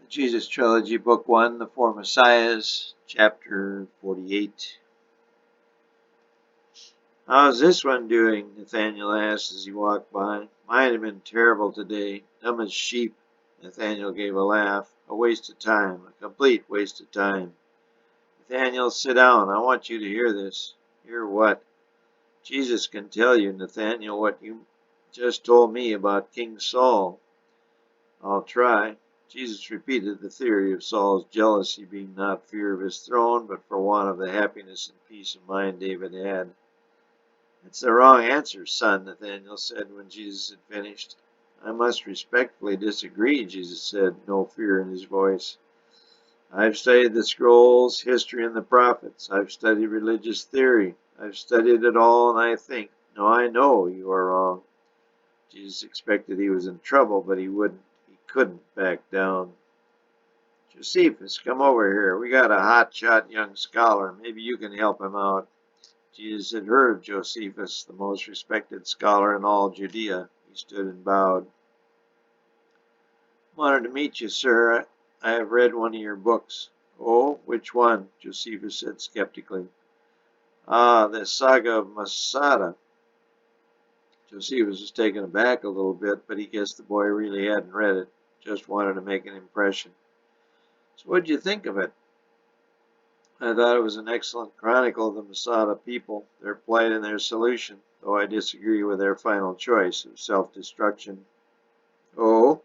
Jesus Trilogy, Book 1, The Four Messiahs, Chapter 48. "How's this one doing?" Nathaniel asked as he walked by. "Mine have been terrible today. Dumb as sheep." Nathaniel gave a laugh. "A waste of time. A complete waste of time." "Nathaniel, sit down. I want you to hear this." "Hear what?" "Jesus can tell you, Nathaniel, what you just told me about King Saul." "I'll try." Jesus repeated the theory of Saul's jealousy being not fear of his throne, but for want of the happiness and peace of mind David had. "It's the wrong answer, son," Nathanael said when Jesus had finished. "I must respectfully disagree," Jesus said, no fear in his voice. "I've studied the scrolls, history, and the prophets. I've studied religious theory. I've studied it all, and I know you are wrong." Jesus expected he was in trouble, but he couldn't back down. "Josephus, come over here. We got a hot-shot young scholar. Maybe you can help him out." Jesus had heard of Josephus, the most respected scholar in all Judea. He stood and bowed. "Wanted to meet you, sir. I have read one of your books." "Oh, which one?" Josephus said skeptically. "Ah, the Saga of Masada." Josephus was taken aback a little bit, but he guessed the boy really hadn't read it. Just wanted to make an impression. "So what'd you think of it?" "I thought it was an excellent chronicle of the Masada people, their plight and their solution, though I disagree with their final choice of self-destruction." "Oh?"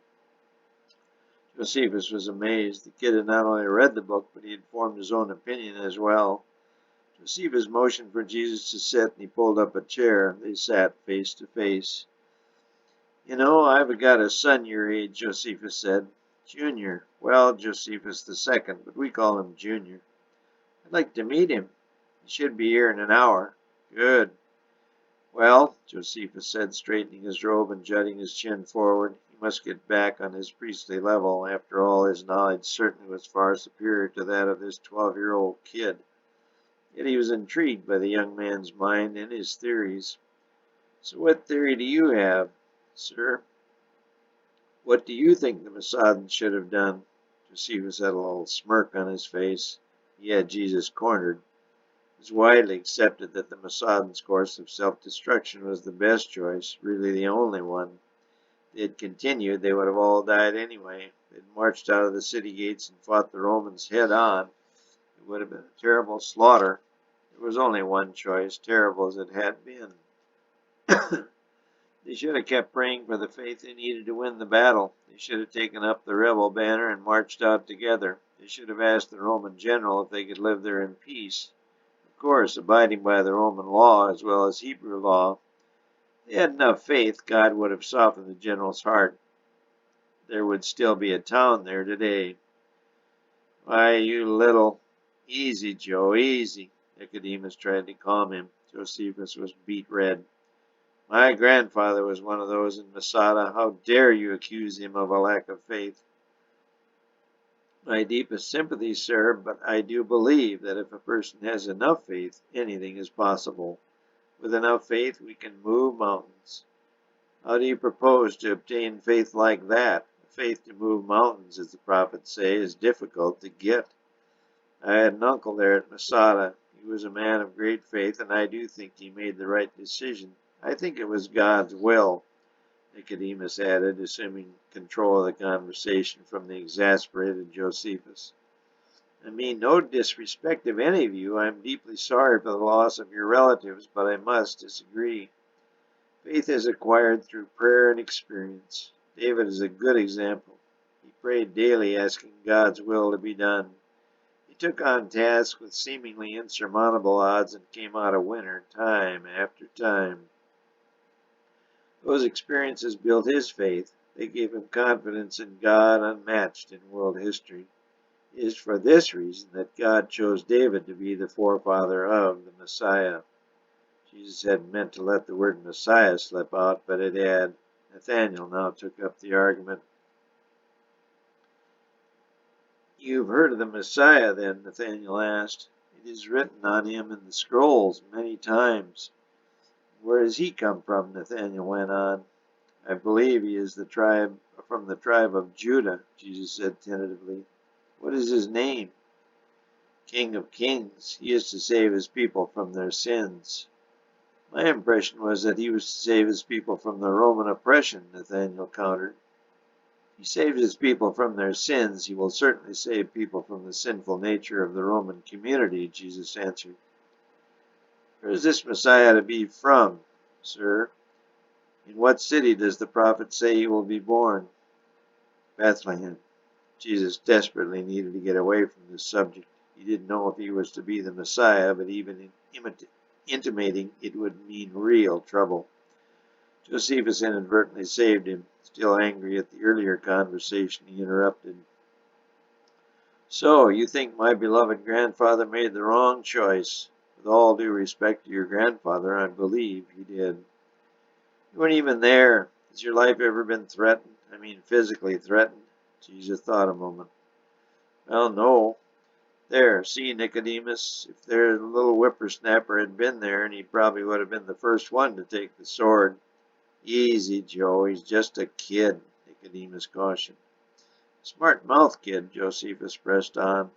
Josephus was amazed. The kid had not only read the book, but he had formed his own opinion as well. Josephus motioned for Jesus to sit, and he pulled up a chair. They sat face to face. "You know, I've got a son your age," Josephus said. "Junior. Well, Josephus the second, but we call him Junior. I'd like to meet him. He should be here in an hour." "Good." "Well," Josephus said, straightening his robe and jutting his chin forward, he must get back on his priestly level. After all, his knowledge certainly was far superior to that of this 12-year-old kid. Yet he was intrigued by the young man's mind and his theories. "So what theory do you have, sir? What do you think the Massadans should have done?" Josephus had a little smirk on his face. He had Jesus cornered. It was widely accepted that the Massadans' course of self-destruction was the best choice, really the only one. If they had continued, they would have all died anyway. They had marched out of the city gates and fought the Romans head-on. It would have been a terrible slaughter. There was only one choice, terrible as it had been. They should have kept praying for the faith they needed to win the battle. They should have taken up the rebel banner and marched out together. They should have asked the Roman general if they could live there in peace. Of course, abiding by the Roman law as well as Hebrew law. If they had enough faith, God would have softened the general's heart. There would still be a town there today. "Why, you little—" "Easy, Joe, easy." Nicodemus tried to calm him. Josephus was beet red. "My grandfather was one of those in Masada. How dare you accuse him of a lack of faith?" "My deepest sympathy, sir, but I do believe that if a person has enough faith, anything is possible. With enough faith, we can move mountains." "How do you propose to obtain faith like that?" "Faith to move mountains, as the prophets say, is difficult to get." "I had an uncle there at Masada. He was a man of great faith, and I do think he made the right decision. I think it was God's will," Nicodemus added, assuming control of the conversation from the exasperated Josephus. "I mean no disrespect of any of you. I am deeply sorry for the loss of your relatives, but I must disagree. Faith is acquired through prayer and experience. David is a good example. He prayed daily, asking God's will to be done. He took on tasks with seemingly insurmountable odds and came out a winner time after time. Those experiences built his faith. They gave him confidence in God unmatched in world history. It is for this reason that God chose David to be the forefather of the Messiah." Jesus hadn't meant to let the word Messiah slip out, but it had. Nathanael now took up the argument. "You've heard of the Messiah, then?" Nathanael asked. "It is written on him in the scrolls many times." "Where does he come from?" Nathanael went on. "I believe he is from from the tribe of Judah, Jesus said tentatively. What is his name? King of Kings. He is to save his people from their sins. My impression was that he was to save his people from the Roman oppression, Nathanael countered. If he saves his people from their sins, he will certainly save people from the sinful nature of the Roman community, Jesus answered. Where is this Messiah to be from, sir? In what city does the prophet say he will be born? Bethlehem. Jesus desperately needed to get away from this subject. He didn't know if he was to be the Messiah, but even intimating it would mean real trouble. Josephus inadvertently saved him. Still angry at the earlier conversation, he interrupted. So, you think my beloved grandfather made the wrong choice? With all due respect to your grandfather, I believe he did. You weren't even there. Has your life ever been threatened? I mean, physically threatened? Jesus thought a moment. Well, no. There, see, Nicodemus, if their little whippersnapper had been there, and he probably would have been the first one to take the sword. Easy, Joe, he's just a kid, Nicodemus cautioned. Smart mouth, kid, Josephus pressed on.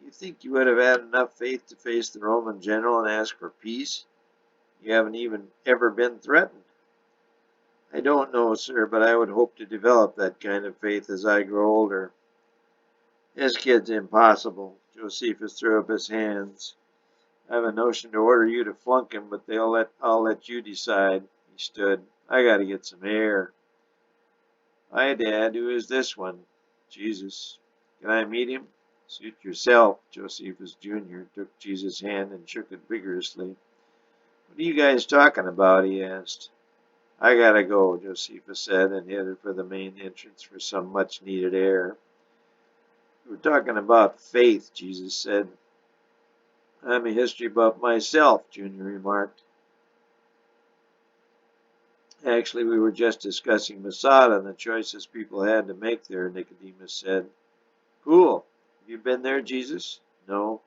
You think you would have had enough faith to face the Roman general and ask for peace? You haven't even ever been threatened. I don't know, sir, but I would hope to develop that kind of faith as I grow older. This kid's impossible. Josephus threw up his hands. I have a notion to order you to flunk him, but I'll let you decide. He stood. I gotta get some air. Hi, Dad. Who is this one? Jesus. Can I meet him? Suit yourself. Josephus Jr. took Jesus' hand and shook it vigorously. What are you guys talking about? He asked. I gotta go, Josephus said, and headed for the main entrance for some much-needed air. We're talking about faith, Jesus said. I'm a history buff myself, Junior remarked. Actually, we were just discussing Masada and the choices people had to make there, Nicodemus said. Cool. Have you been there, Jesus? No.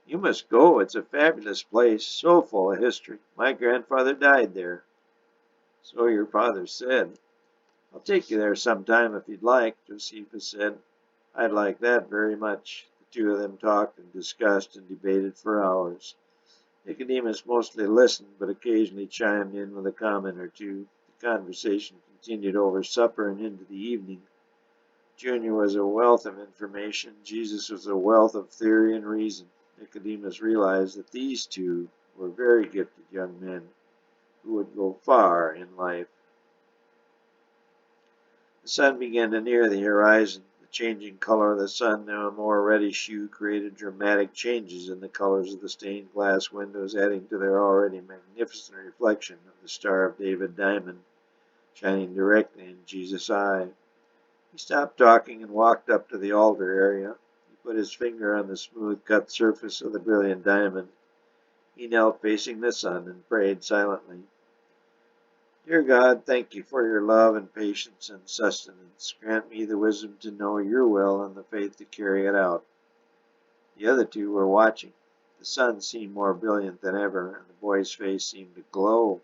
You must go. It's a fabulous place, so full of history. My grandfather died there. So your father said. I'll take you there sometime if you'd like, Josephus said. I'd like that very much. The two of them talked and discussed and debated for hours. Nicodemus mostly listened, but occasionally chimed in with a comment or two. The conversation continued over supper and into the evening. Junior was a wealth of information. Jesus was a wealth of theory and reason. Nicodemus realized that these two were very gifted young men who would go far in life. The sun began to near the horizon. The changing color of the sun, now a more reddish hue, created dramatic changes in the colors of the stained glass windows, adding to their already magnificent reflection of the Star of David diamond shining directly in Jesus' eye. He stopped talking and walked up to the altar area. He put his finger on the smooth-cut surface of the brilliant diamond. He knelt facing the sun and prayed silently. Dear God, thank you for your love and patience and sustenance. Grant me the wisdom to know your will and the faith to carry it out. The other two were watching. The sun seemed more brilliant than ever, and the boy's face seemed to glow.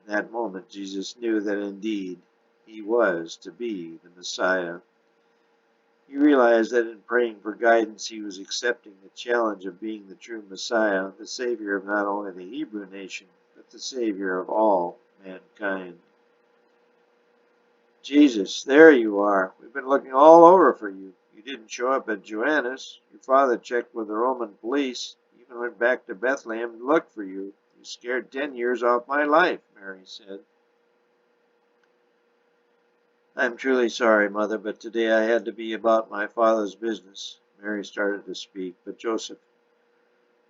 In that moment, Jesus knew that indeed he was to be the Messiah. He realized that in praying for guidance, he was accepting the challenge of being the true Messiah, the Savior of not only the Hebrew nation, but the Savior of all mankind. Jesus, there you are. We've been looking all over for you. You didn't show up at Joanna's. Your father checked with the Roman police, even went back to Bethlehem to look for you. You scared 10 years off my life, Mary said. I'm truly sorry, Mother, but today I had to be about my father's business. Mary started to speak, but Joseph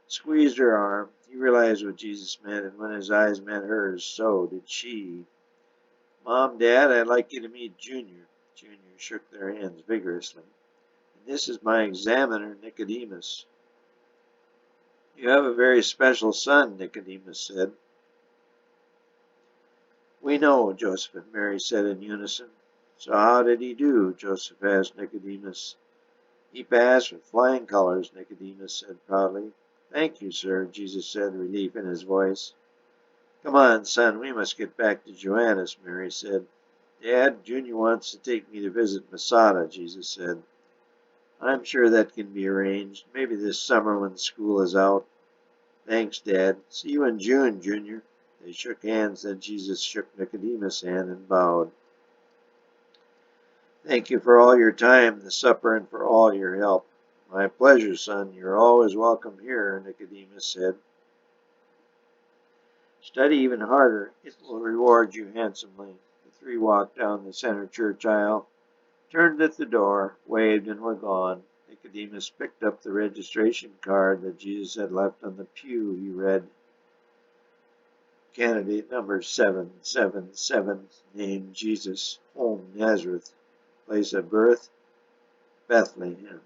squeezed her arm. He realized what Jesus meant, and when his eyes met hers, so did she. Mom, Dad, I'd like you to meet Junior. Junior shook their hands vigorously. And this is my examiner, Nicodemus. You have a very special son, Nicodemus said. We know, Joseph and Mary said in unison. So how did he do? Joseph asked Nicodemus. He passed with flying colors, Nicodemus said proudly. Thank you, sir, Jesus said, relief in his voice. Come on, son, we must get back to Joanna's, Mary said. Dad, Junior wants to take me to visit Masada, Jesus said. I'm sure that can be arranged, maybe this summer when school is out. Thanks, Dad. See you in June, Junior. They shook hands, then Jesus shook Nicodemus' hand and bowed. Thank you for all your time, the supper, and for all your help. My pleasure, son. You're always welcome here, Nicodemus said. Study even harder. It will reward you handsomely. The three walked down the center church aisle, turned at the door, waved, and were gone. Nicodemus picked up the registration card that Jesus had left on the pew. He read, Candidate number 777, named Jesus, home Nazareth, place of birth, Bethlehem.